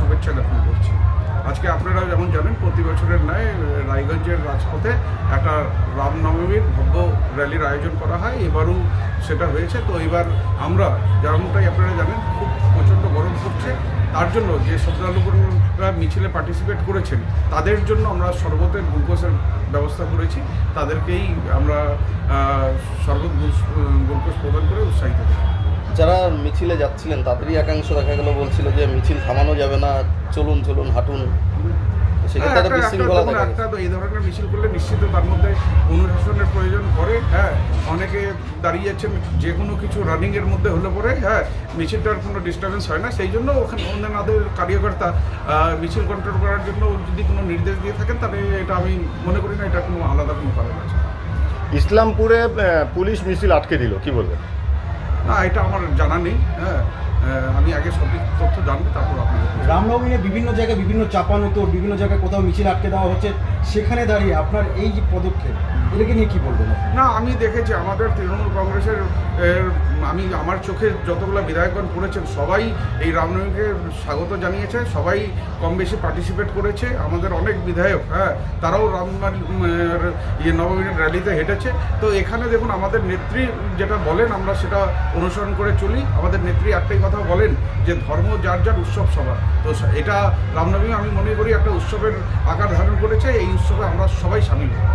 শুভেচ্ছা জ্ঞাপন করছি। আজকে আপনারা যেমন জানেন প্রতি বছরের ন্যায় রায়গঞ্জের রাজপথে একটা রামনবমীর ভব্য র্যালির আয়োজন করা হয়, এবারও সেটা হয়েছে। তো এবার আমরা যেমনটাই আপনারা জানেন খুব প্রচণ্ড গরম পড়ছে, তার জন্য যে শ্রদ্ধালুরা মিছিলে পার্টিসিপেট করেছেন তাদের জন্য আমরা শরবতের গ্লুকোজের ব্যবস্থা করেছি, তাদেরকেই আমরা শরবত গ্লুকোজ প্রদান করে উৎসাহিত করি। যারা মিছিলে যাচ্ছিলেন তাদেরই একাংশ দেখা গেল বলছিল যে মিছিল থামানো যাবে না, চলুন চলুন হাঁটুন, সেক্ষেত্রে একটা বিশৃঙ্খলা দেখা গেছে। তো এই ধরনের মিছিল করলে নিশ্চিত তার মধ্যে অনুশাসনের প্রয়োজন পড়ে। হ্যাঁ, অনেকে দাঁড়িয়ে আছেন যে কোনো কিছু রানিংয়ের মধ্যে হলে পরে মিছিলটার কোনো ডিস্টারবেন্স হয় না, সেই জন্য ওখানে ওনাদের কার্যকর্তা মিছিল কন্ট্রোল করার জন্য যদি কোনো নির্দেশ দিয়ে থাকেন তাহলে এটা আমি মনে করি না এটা কোনো আলাদা কোনো কারণ আছে। ইসলামপুরে পুলিশ মিছিল আটকে দিল, কি বলবেন? না, এটা আমার জানা নেই। আমি আগে সঠিক তথ্য জানবো তারপর আপনাদের। রামনবমীতে বিভিন্ন জায়গায় বিভিন্ন চাপানোতর, বিভিন্ন জায়গায় কোথাও মিছিল আটকে দেওয়া হচ্ছে, সেখানে দাঁড়িয়ে আপনার এই যে পদক্ষেপ, এটাকে নিয়ে কী বলবেন? না, আমি দেখেছি আমাদের তৃণমূল কংগ্রেসের আমি আমার চোখে যতগুলো বিধায়কগণ পড়েছেন সবাই এই রামনবমীকে স্বাগত জানিয়েছে, সবাই কম বেশি পার্টিসিপেট করেছে। আমাদের অনেক বিধায়ক তারাও নবমীর র্যালিতে হেঁটেছে। তো এখানে দেখুন আমাদের নেত্রী যেটা বলেন আমরা সেটা অনুসরণ করে চলি। আমাদের নেত্রী একটাই কথা বলেন যে ধর্ম যার যার, উৎসব সবার। তো এটা রামনবমী আমি মনে করি একটা উৎসবের আকার ধারণ করেছে, এই উৎসবে আমরা সবাই সামিল হই।